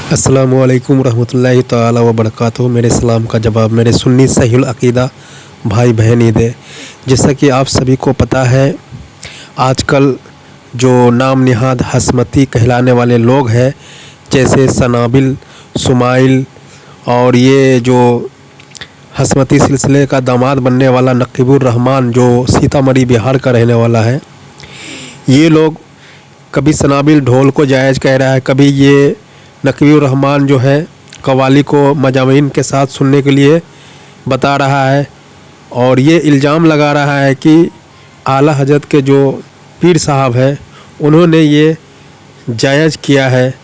अस्सलामुअलैकुम रहमतुल्लाहि ताला व बरकातहू। मेरे सलाम का जवाब मेरे सुन्नी सहीहुल अक़ीदा भाई बहन ईद है। जैसा कि आप सभी को पता है, आजकल जो नाम निहाद हसमती कहलाने वाले लोग हैं, जैसे सनाबिल, सुमाइल और ये जो हसमती सिलसिले का दामाद बनने वाला नकीबुर रहमान जो सीतामढ़ी बिहार का रहने वाला है, ये लोग कभी सनाबिल ढोल को जायज़ कह रहा है, कभी ये नकीबुर रहमान जो है कव्वाली को मजामीन के साथ सुनने के लिए बता रहा है, और ये इल्ज़ाम लगा रहा है कि आला हज़रत के जो पीर साहब है उन्होंने ये जायज़ किया है।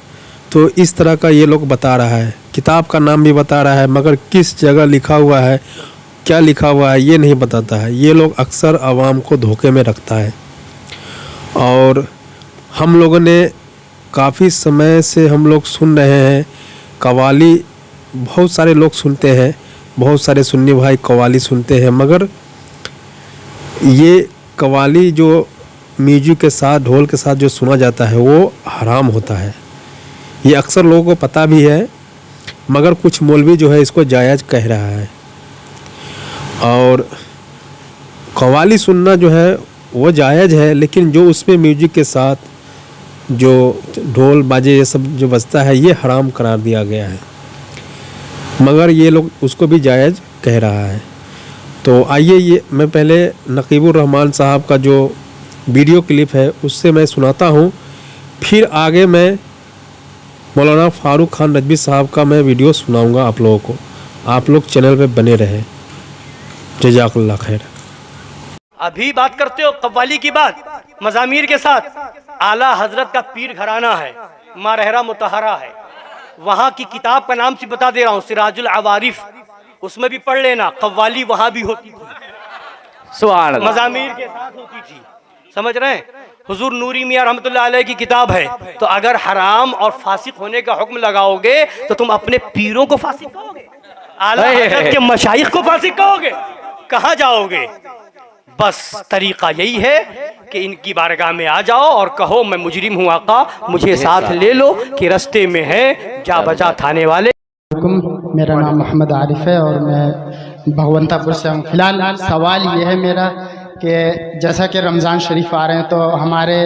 तो इस तरह का ये लोग बता रहा है, किताब का नाम भी बता रहा है, मगर किस जगह लिखा हुआ है, क्या लिखा हुआ है, ये नहीं बताता है। ये लोग अक्सर आवाम को धोखे में रखता है। और हम लोगों ने काफ़ी समय से हम लोग सुन रहे हैं कव्वाली, बहुत सारे लोग सुनते हैं, बहुत सारे सुन्नी भाई कव्वाली सुनते हैं, मगर ये कव्वाली जो म्यूजिक के साथ, ढोल के साथ जो सुना जाता है वो हराम होता है। ये अक्सर लोगों को पता भी है, मगर कुछ मौलवी जो है इसको जायज़ कह रहा है। और कव्वाली सुनना जो है वो जायज़ है, लेकिन जो उसमें म्यूजिक के साथ जो ढोल बाजे ये सब जो बजता है ये हराम करार दिया गया है, मगर ये लोग उसको भी जायज़ कह रहा है। तो आइए ये मैं पहले नकीबुर रहमान साहब का जो वीडियो क्लिप है उससे मैं सुनाता हूँ, फिर आगे मैं मौलाना फ़ारूक खान रजवी साहब का मैं वीडियो सुनाऊंगा आप लोगों को। आप लोग चैनल पे बने रहें। जज़ाकल्लाह खैर। अभी बात करते हो कव्वाली की बात, मज़ामीर के साथ। आला हजरत का पीर घराना है, मारहरा मुतहरा है। वहाँ की किताब का नाम से बता दे रहा हूँ, सिराजुल अवारिफ, उसमें भी पढ़ लेना। कव्वाली वहाँ भी होती थी, सुभान अल्लाह, मज़ामीर के साथ होती थी। समझ रहे हैं? हुजूर नूरी मियां रहमतुल्लाह अलैह की किताब है। तो अगर हराम और फासिक होने का हुक्म लगाओगे तो तुम अपने पीरों को फासिक कहोगे, आला हजरत के मशाइख को फासिक कहोगे, कहाँ जाओगे? बस तरीका यही है कि इनकी बारगाह में आ जाओ और कहो मैं मुजरिम हूँ आका, मुझे साथ ले लो कि रास्ते में है जा बजा थाने वाले। मेरा नाम मोहम्मद आरिफ है और मैं भगवंतापुर से हूँ। फिलहाल सवाल ये है मेरा कि जैसा कि रमज़ान शरीफ आ रहे हैं तो हमारे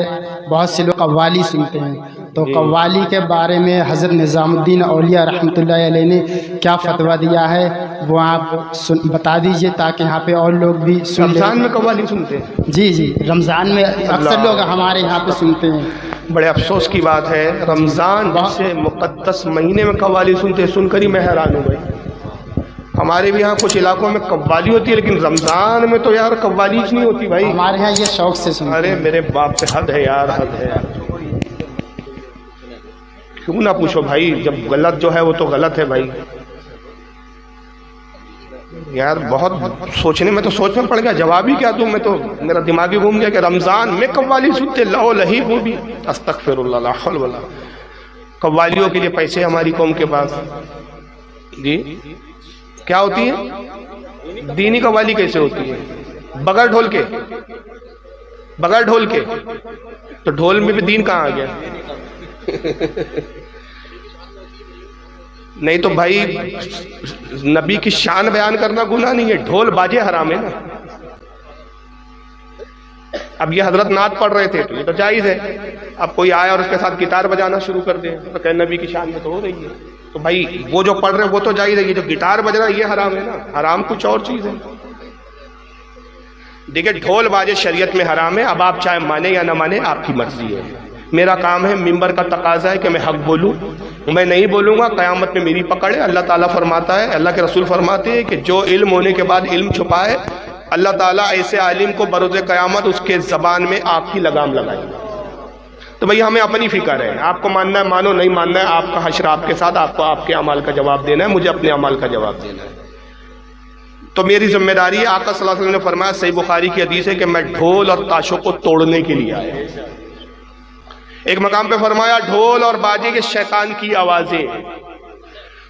बहुत से लोग कव्वाली सुनते हैं, तो कव्वाली के बारे में हज़रत निज़ामुद्दीन औलिया रहमतुल्लाह अलैह ने क्या फतवा दिया है वो आप बता दीजिए, ताकि यहाँ पे और लोग भी सुन। रमज़ान में कव्वाली सुनते हैं? जी जी, रमज़ान में अक्सर लोग हमारे यहाँ पे सुनते हैं। बड़े अफसोस की बात है, रमज़ान से मुक़द्दस महीने में कव्वाली सुनते हैं, सुनकर ही मैं हैरान हूँ भाई। हमारे भी यहाँ कुछ इलाकों में कव्वाली होती है, लेकिन रमज़ान में तो यार कव्वाली नहीं होती भाई। हमारे यहाँ ये शौक से सुनते हैं। अरे मेरे बाप से हद है यार, हद है यार। क्यों ना पूछो भाई, जब गलत जो है वो तो गलत है भाई। यार बहुत सोचने में तो सोचना पड़ गया, जवाब ही क्या दूं मैं, तो मेरा दिमाग ही घूम गया कि रमज़ान में कव्वाली सुनते, लाओ लही हूँ भी, अस्तगफिरुल्लाह ला हौल वला। कव्वालियों के लिए पैसे हमारी कौम के पास जी क्या होती है? दीनी कव्वाली कैसे होती है? बगैर ढोल के, बगैर ढोल के। तो ढोल में भी दीन कहाँ आ गया? नहीं तो भाई नबी की शान बयान करना गुनाह नहीं है, ढोल बाजे हराम है ना। अब ये हजरत नात पढ़ रहे थे तो ये तो जायज है। अब कोई आया और उसके साथ गिटार बजाना शुरू कर दे तो कहे नबी की शान में तो हो रही है, तो भाई वो जो पढ़ रहे हैं वो तो जायज है, ये जो गिटार बज रहा है ये हराम है ना। हराम कुछ और चीज है। देखिए ढोल बाजे शरीयत में हराम है। अब आप चाहे माने या ना माने, आपकी मर्जी है। मेरा काम है, मिंबर का तकाजा है कि मैं हक बोलूं, मैं नहीं बोलूंगा क़यामत में मेरी पकड़ है। अल्लाह ताला फरमाता है, अल्लाह के रसूल फरमाते हैं कि जो इल्म होने के बाद इल्म छुपाए, अल्लाह ताला ऐसे आलिम को बरोज़े क़यामत उसके ज़बान में आग की लगाम लगाएगा। तो भाई हमें अपनी फिक्र है, आपको मानना है मानो, नहीं मानना है आपका हश्र आपके साथ, आपको आपके अमाल का जवाब देना है, मुझे अपने अमाल का जवाब देना है। तो मेरी जिम्मेदारी है। आका सल्लल्लाहु अलैहि वसल्लम ने फरमाया, सही बुखारी की हदीस है कि मैं ढोल और ताशों को तोड़ने के लिए आया। एक मकाम पे फरमाया ढोल और बाजे के शैतान की आवाजें।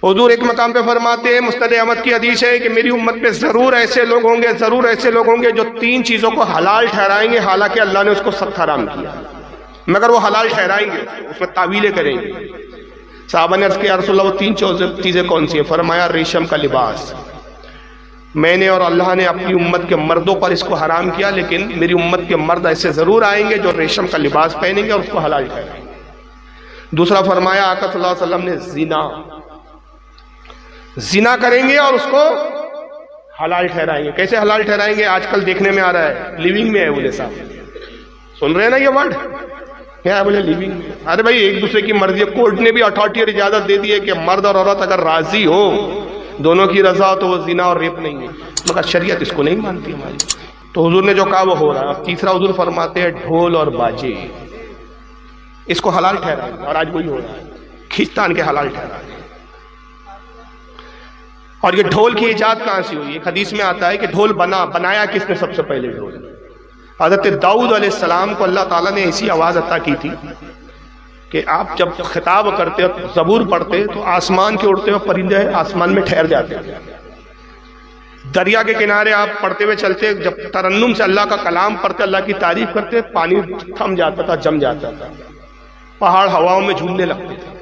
हुजूर एक मकाम पे फरमाते हैं, मुस्नद अहमद की हदीस है कि मेरी उम्मत में ज़रूर ऐसे लोग होंगे जो 3 चीज़ों को हलाल ठहराएंगे, हालांकि अल्लाह ने उसको सख्त हराम किया, मगर वो हलाल ठहराएंगे, उसमें तावीलें करेंगे। साहबा ने अर्ज़ किया, या रसूलल्लाह, वो 3 चीज़ें कौन सी हैं? फरमाया, रेशम का लिबास। मैंने और अल्लाह ने अपनी उम्मत के मर्दों पर इसको हराम किया, लेकिन मेरी उम्मत के मर्द ऐसे ज़रूर आएंगे जो रेशम का लिबास पहनेंगे और उसको हलाल ठहराएंगे। दूसरा फरमाया आका सल्लल्लाहु अलैहि वसल्लम ने, जिना करेंगे और उसको हलाल ठहराएंगे। कैसे हलाल ठहराएंगे? आजकल देखने में आ रहा है, लिविंग में है। बोले साहब, सुन रहे हैं ना ये वर्ड? क्या है? बोले लिविंग में। अरे भाई, एक दूसरे की मर्जी। कोर्ट ने भी अथॉरिटी और इजाजत दे दी है कि मर्द और औरत अगर राजी हो, दोनों की रजा हो, तो वो जिना और रेप नहीं है, मगर शरीयत इसको नहीं मानती हमारी। तो हुजूर ने जो कहा वो हो रहा है। अब तीसरा हुजूर फरमाते हैं, ढोल और बाजे, इसको हलाल ठहराएंगे, और आज वही हो रहा है, खींचतान के हलाल ठहराएंगे। और ये ढोल की इजाद कहाँ से हुई? एक हदीस में आता है कि ढोल बनाया किसने सबसे पहले? ढोल हज़रत दाऊद अलैहिस्सलाम को अल्लाह ताला ने ऐसी आवाज़ अता की थी कि आप जब खिताब करते, ज़बूर पढ़ते, तो आसमान के उड़ते हुए परिंदे आसमान में ठहर जाते थे। दरिया के किनारे आप पढ़ते हुए चलते, जब तरन्नुम से अल्लाह का कलाम पढ़ते, अल्लाह की तारीफ करते, पानी थम जाता था, जम जाता था, पहाड़ हवाओं में झूमने लगते थे।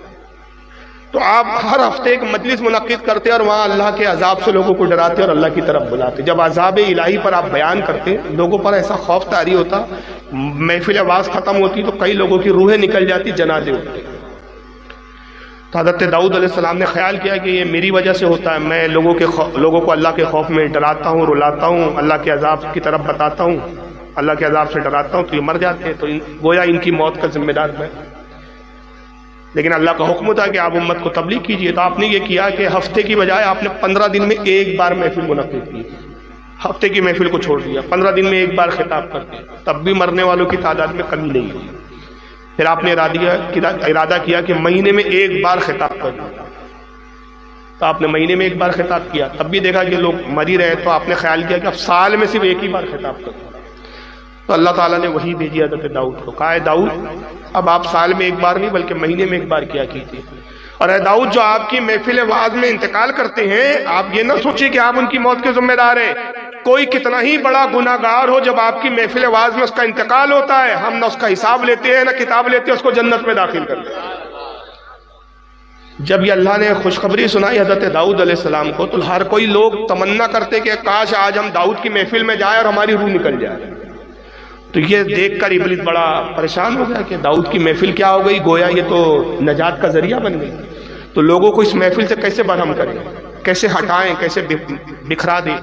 तो आप हर हफ्ते एक मजलिस मुनक्किद करते और वहाँ अल्लाह के अजाब से लोगों को डराते और अल्लाह की तरफ बुलाते। जब अजाब इलाही पर आप बयान करते, लोगों पर ऐसा खौफ तारी होता, महफिल आवाज़ ख़त्म होती तो कई लोगों की रूहें निकल जाती, जनाजे उठते। तो हज़रत दाऊद अलैहिस्सलाम ने ख्याल किया कि ये मेरी वजह से होता है, मैं लोगों को अल्लाह के खौफ में डराता हूँ, रुलाता हूँ, अल्लाह के अजाब की तरफ बताता हूँ, अल्लाह के अजाब से डराता हूँ, तो ये मर जाते हैं, तो गोया इनकी मौत का जिम्मेदार मैं। लेकिन अल्लाह का हुक्म था कि आप उम्मत को तबलीग कीजिए। तो आपने ये किया कि हफ्ते की बजाय आपने 15 दिन में एक बार महफिल मुनक्किद की, हफ्ते की महफिल को छोड़ दिया, 15 दिन में एक बार खिताब कर दिया, तब भी मरने वालों की तादाद में कमी नहीं हुई। फिर आपने इरादा किया कि महीने में एक बार खिताब कर दिया, तो आपने महीने में एक बार खिताब किया, तब भी देखा कि लोग मर ही रहे, तो आपने ख्याल किया कि अब साल में सिर्फ एक ही बार खिताब कर। तो अल्लाह ताला ने वही भेजी हज़रत दाऊद को, कहा है दाऊद, अब आप साल में एक बार नहीं बल्कि महीने में एक बार किया कीजिए। और है दाऊद, जो आपकी महफिल वाज में इंतकाल करते हैं, आप ये ना सोचिए कि आप उनकी मौत के जिम्मेदार हैं। कोई कितना ही बड़ा गुनाहगार हो, जब आपकी महफिल वाज में उसका इंतकाल होता है, हम ना उसका हिसाब लेते हैं ना किताब लेते हैं, उसको जन्नत में दाखिल करते हैं। जब ये अल्लाह ने खुशखबरी सुनाई हज़रत दाऊद अलैहिस्सलाम को, तो हर कोई लोग तमन्ना करते कि काश आज हम दाऊद की महफिल में जाए और हमारी रूह निकल जाए। तो ये देखकर इब्लीस बड़ा परेशान हो गया कि दाऊद की महफिल क्या हो गई, गोया ये तो नजात का जरिया बन गई। तो लोगों को इस महफिल से कैसे बरहम करें, कैसे हटाएं, कैसे बिखरा दें।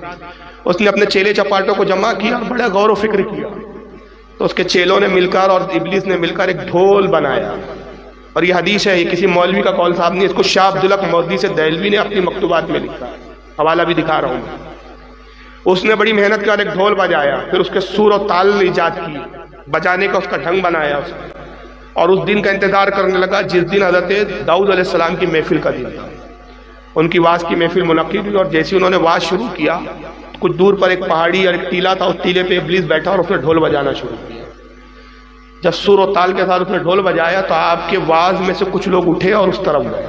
उसने अपने चेले चपाटों को जमा किया और बड़ा गौर व फिक्र किया। तो उसके चेलों ने मिलकर और इब्लीस ने मिलकर एक ढोल बनाया। और ये हदीस है, ये किसी मौलवी का कौल साहब नहीं, इसको शाह अब्दुल हक मौदी से दहलवी ने अपनी मकतूबात में लिखा, हवाला भी दिखा रहा हूँ। उसने बड़ी मेहनत कर एक ढोल बजाया, फिर उसके सुर और ताल ईजाद की, बजाने का उसका ढंग बनाया उसने, और उस दिन का इंतजार करने लगा जिस दिन हज़रत दाऊद अलैहिस्सलाम की महफिल का दिन था। उनकी वाज की महफिल मुनक्किद हुई, और जैसे उन्होंने वाज शुरू किया, कुछ दूर पर एक पहाड़ी और एक टीला था, उस टीले पे इब्लीस बैठा और उसने ढोल बजाना शुरू किया। जब सुर और ताल के साथ उसने ढोल बजाया, तो आपके वाज में से कुछ लोग उठे और उस तरफ गए।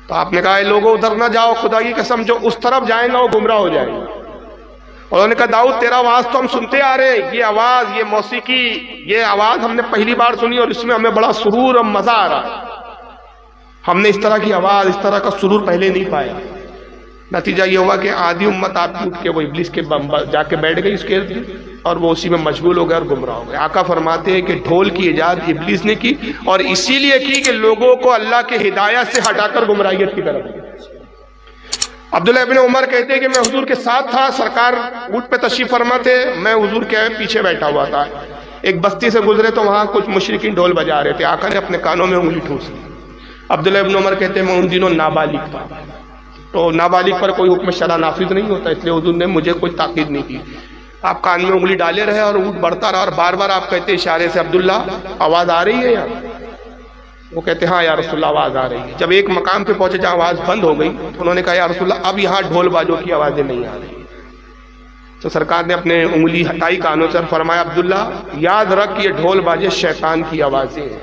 तो आपने कहा, लोगों उधर ना जाओ, खुदा की कसम, जो उस तरफ जाएगा वो गुमराह हो जाएगा। और उन्होंने कहा, दाऊद तेरा आवाज तो हम सुनते आ रहे हैं, ये आवाज, ये मौसीकी, ये आवाज हमने पहली बार सुनी और इसमें हमें बड़ा सुरूर और मजा आ रहा। हमने इस तरह की आवाज, इस तरह का सुरूर पहले नहीं पाया। नतीजा ये हुआ कि आधी उम्मत आपकी उठ के वो इब्लीस के जाके बैठ गई उसके इर्द, और वो उसी में मशगूल हो गए और गुमराह हो गए। आका फरमाते हैं कि ढोल की इजाद इब्लीस ने की, और इसीलिए की कि लोगों को अल्लाह के हिदायत से हटाकर गुमराहियत की तरफ। अब्दुल्लाह इब्न उमर कहते हैं कि मैं हुजूर के साथ था, सरकार ऊँट पे तशरीफ फरमा थे, मैं हुजूर के पीछे बैठा हुआ था। एक बस्ती से गुजरे तो वहाँ कुछ मुशरिकीन ढोल बजा रहे थे, आका ने अपने कानों में उंगली ठूस ली। अब्दुल्लाह इब्न उमर कहते हैं मैं उन दिनों नाबालिग था, तो नाबालिग पर कोई हुक्म शरा नाफिज नहीं होता, इसलिए हुजूर ने मुझे कोई ताकीद नहीं की। आप कान में उंगली डाले रहे और ऊँट बढ़ता रहा, और बार बार आप कहते इशारे से, अब्दुल्ला आवाज़ आ रही है यहाँ? वो कहते हाँ या रसूलल्लाह आवाज़ आ रही है। जब एक मकाम पे पहुंचे जहाँ आवाज़ बंद हो गई, तो उन्होंने कहा या रसूलल्लाह अब यहाँ ढोल बाजों की आवाज़ें नहीं आ रही। तो सरकार ने अपने उंगली हटाई कानों से और फरमाया, अब्दुल्ला याद रख ये ढोल बाजे शैतान की आवाज़ें हैं,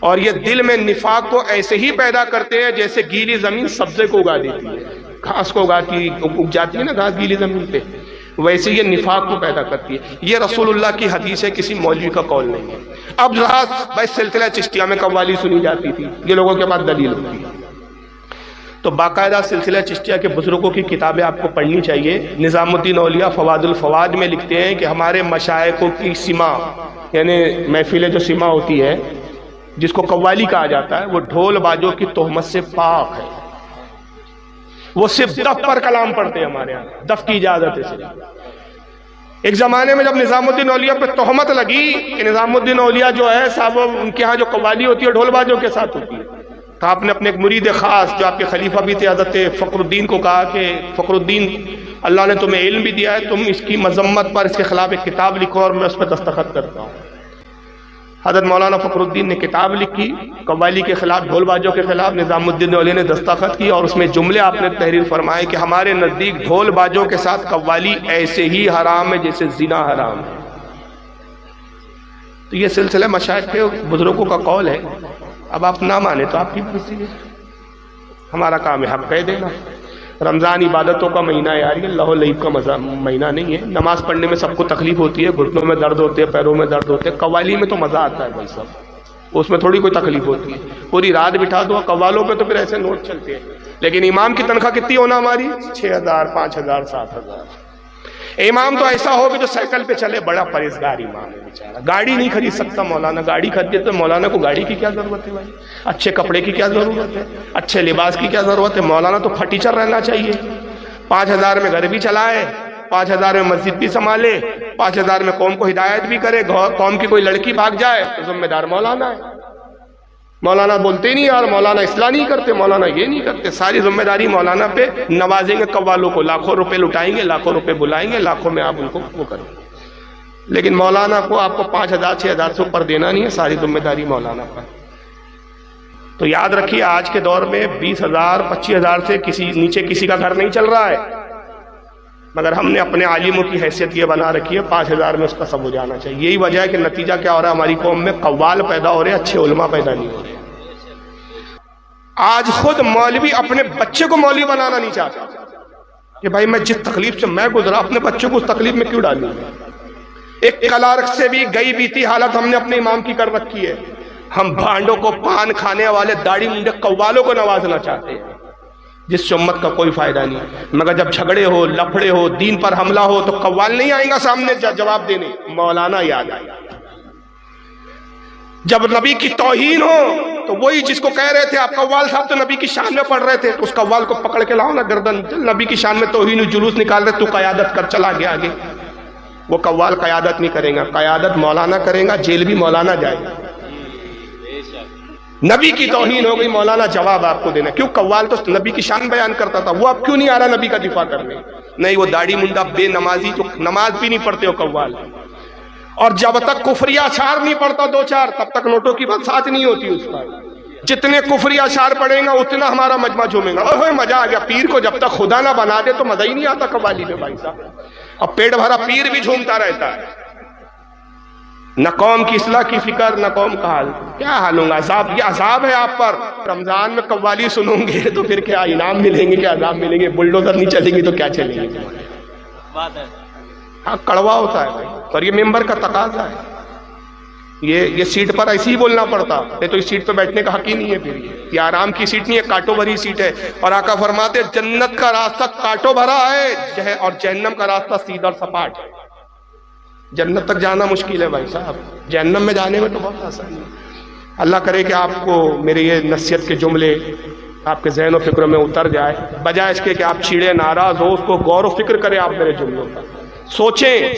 اور یہ دل میں نفاق کو ایسے ہی پیدا کرتے ہیں جیسے گیلی زمین سبزے کو اگا دیتی ہے، گھاس کو اگ جاتی ہے نا گھاس گیلی زمین پہ، ویسے یہ نفاق کو پیدا کرتی ہے۔ یہ رسول اللہ کی حدیث ہے، کسی مولوی کا قول نہیں ہے۔ اب رہا بھائی سلسلہ چشتیہ میں قوالی سنی جاتی تھی، یہ لوگوں کے پاس دلیل ہوتی ہے، تو باقاعدہ سلسلہ چشتیہ کے بزرگوں کی کتابیں آپ کو پڑھنی چاہیے۔ نظام الدین اولیاء فواد الفواد میں لکھتے ہیں کہ ہمارے مشائخوں کی سما، یعنی محفل جو سما ہوتی ہے جس کو قوالی کہا جاتا ہے، وہ ڈھول باجوں کی تہمت سے پاک ہے۔ وہ صرف دف پر کلام پڑھتے ہیں ہمارے ہاں، دف کی اجازت ہے صرف۔ ایک زمانے میں جب نظام الدین اولیاء پہ تہمت لگی کہ نظام الدین اولیاء جو ہے صاحب ان کے ہاں جو قوالی ہوتی ہے ڈھول باجوں کے ساتھ ہوتی ہے، تو آپ نے اپنے ایک مرید خاص جو آپ کے خلیفہ بھی تھے حضرت فخر الدین کو کہا کہ فخر الدین اللہ نے تمہیں علم بھی دیا ہے، تم اس کی مذمت پر اس کے خلاف ایک کتاب لکھو اور میں اس پہ دستخط کرتا ہوں۔ حضرت مولانا فخر الدین نے کتاب لکھی قوالی کے خلاف، ڈھول باجوں کے خلاف، نظام الدین اولیاء نے دستخط کی اور اس میں جملے آپ نے تحریر فرمائے کہ ہمارے نزدیک ڈھول باجوں کے ساتھ قوالی ایسے ہی حرام ہے جیسے زنا حرام ہے۔ تو یہ سلسلہ مشائخ کے بزرگوں کا قول ہے، اب آپ نہ مانے تو آپ کی مرضی ہے، ہمارا کام ہے حق کہہ دینا۔ رمضان عبادتوں کا مہینہ ہے یار، یہ اللہ علیہ کا مہینہ نہیں ہے۔ نماز پڑھنے میں سب کو تکلیف ہوتی ہے، گھٹنوں میں درد ہوتے ہیں، پیروں میں درد ہوتے ہیں، قوالی میں تو مزہ آتا ہے بھائی صاحب، اس میں تھوڑی کوئی تکلیف ہوتی ہے۔ پوری رات بٹھا دو قوالوں پہ تو پھر ایسے نوٹ چلتے ہیں، لیکن امام کی تنخواہ کتنی ہونا ہماری؟ 6,000 5,000 7,000۔ امام تو ایسا ہو کہ جو سائیکل پہ چلے، بڑا پرہیزگار امام ہے بیچارہ، گاڑی نہیں خرید سکتا مولانا، گاڑی خریدے تو مولانا کو گاڑی کی کیا ضرورت ہے بھائی، اچھے کپڑے کی کیا ضرورت ہے، اچھے لباس کی کیا ضرورت ہے، مولانا تو پھٹیچر رہنا چاہیے۔ 5,000 میں گھر بھی چلائے، 5,000 میں مسجد بھی سنبھالے، 5,000 میں قوم کو ہدایت بھی کرے، قوم کی کوئی لڑکی بھاگ جائے تو ذمہ دار مولانا ہے۔ مولانا بولتے ہی نہیں یار مولانا اصلاح نہیں کرتے، مولانا یہ نہیں کرتے، ساری ذمہ داری مولانا پہ، نوازیں گے قوالوں کو، لاکھوں روپے لٹائیں گے، لاکھوں روپے بلائیں گے، لاکھوں میں آپ ان کو وہ کریں گے، لیکن مولانا کو آپ کو 5,000 6,000 سے اوپر دینا نہیں ہے، ساری ذمہ داری مولانا پر۔ تو یاد رکھیے آج کے دور میں 20,000 25,000 سے نیچے کسی کا گھر نہیں چل رہا ہے، مگر ہم نے اپنے عالموں کی حیثیت یہ بنا رکھی ہے 5,000 میں اس کا سب ہو جانا چاہیے۔ یہی وجہ ہے کہ نتیجہ کیا ہو رہا ہے، ہماری قوم میں قوال پیدا ہو رہے ہیں، اچھے علماء پیدا نہیں ہو رہے۔ آج خود مولوی اپنے بچے کو مولوی بنانا نہیں چاہتا کہ بھائی میں جس تکلیف سے میں گزرا اپنے بچوں کو اس تکلیف میں کیوں ڈالوں۔ ایک کلارک سے بھی گئی بیتی حالت ہم نے اپنے امام کی کر رکھی ہے، ہم بھانڈوں کو، پان کھانے والے، داڑھی منڈے قوالوں کو نوازنا چاہتے ہیں جس سے امت کا کوئی فائدہ نہیں، مگر جب جھگڑے ہو، لفڑے ہو، دین پر حملہ ہو تو قوال نہیں آئیں گا سامنے جواب دینے، مولانا یاد آئے گا۔ جب نبی کی توہین ہو تو وہی جس کو کہہ رہے تھے آپ قوال صاحب تو نبی کی شان میں پڑھ رہے تھے، تو اس قوال کو پکڑ کے لاؤ نا گردن، نبی کی شان میں توہین جلوس نکال رہے تو قیادت کر، چلا گیا آگے۔ وہ قوال قیادت نہیں کرے گا، قیادت مولانا کرے گا، جیل بھی مولانا جائے گا۔ نبی کی توہین ہو گئی، مولانا جواب آپ کو دینا، کیوں؟ قوال تو نبی کی شان بیان کرتا تھا، وہ اب کیوں نہیں آ رہا نبی کا دفاع کرنے؟ نہیں، وہ داڑھی منڈا بے نمازی جو نماز بھی نہیں پڑھتے ہو قوال، اور جب تک کفری اشعار نہیں پڑھتا 2-4 تب تک نوٹوں کی بات ساتھ نہیں ہوتی اس پر۔ جتنے کفری اشعار پڑھیں گا اتنا ہمارا مجمع جھومے گا، اوہ مزہ آ گیا۔ پیر کو جب تک خدا نہ بنا دے تو مزہ ہی نہیں آتا قوالی میں بھائی صاحب، اب پیٹ بھرا پیر بھی جھومتا رہتا ہے، نہ قوم کی اصلاح کی فکر، نہ قوم کا حال۔ کیا حال ہوگا؟ عذاب، یہ عذاب ہے آپ پر۔ رمضان میں قوالی سنوں گے تو پھر کیا انعام ملیں گے، کیا عذاب ملیں گے؟ بلڈوزر نہیں چلیں گے تو کیا چلیں گے؟ ہاں کڑوا ہوتا ہے بھائی، اور یہ ممبر کا تقاضا ہے، یہ سیٹ پر ایسے ہی بولنا پڑتا ہے، تو اس سیٹ پہ بیٹھنے کا حق ہی نہیں ہے۔ پھر یہ آرام کی سیٹ نہیں ہے، کانٹوں بھری سیٹ ہے، اور آقا فرماتے جنت کا راستہ کانٹوں بھرا ہے اور جہنم کا راستہ سیدھا اور سپاٹ ہے۔ جنت تک جانا مشکل ہے بھائی صاحب، جہنم میں جانے میں تو بہت آسان ہے۔ اللہ کرے کہ آپ کو میرے یہ نصیحت کے جملے آپ کے ذہن و فکر میں اتر جائے، بجائے اس کے کہ آپ چیڑے ناراض ہو، اس کو غور و فکر کریں، آپ میرے جملوں پر سوچیں۔